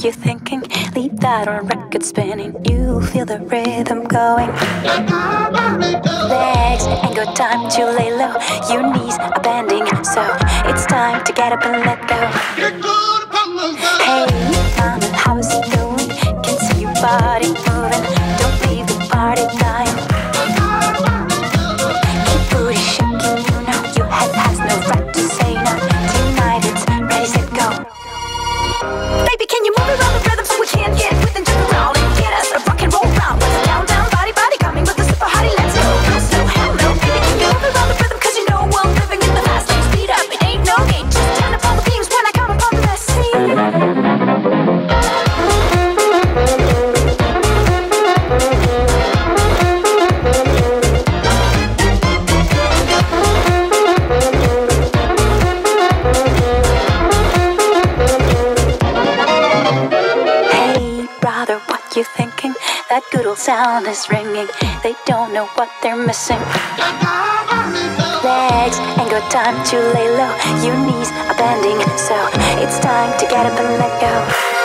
You thinking, leave that on record spinning. You feel the rhythm going. Legs ain't got time to lay low. Your knees are bending, so it's time to get up and let go. Hey, mama, how's it going? Can see your body moving. Don't leave the party dying. Keep booty shaking, you know your head has no right to say no. Tonight it's ready, set, go. Baby, can you move around the rhythm so we can get with and jump around and get us a rock and roll round? With the down, down, body, body coming with the super hottie, let's go. No slow, hell no. Baby, can you move around the rhythm? Cause you know we're living in the fast lane. Speed up, it ain't no game. Just turn up all the beams when I come upon the scene. You thinking that good old sound is ringing? They don't know what they're missing. Legs ain't got time to lay low. Your knees are bending, so it's time to get up and let go.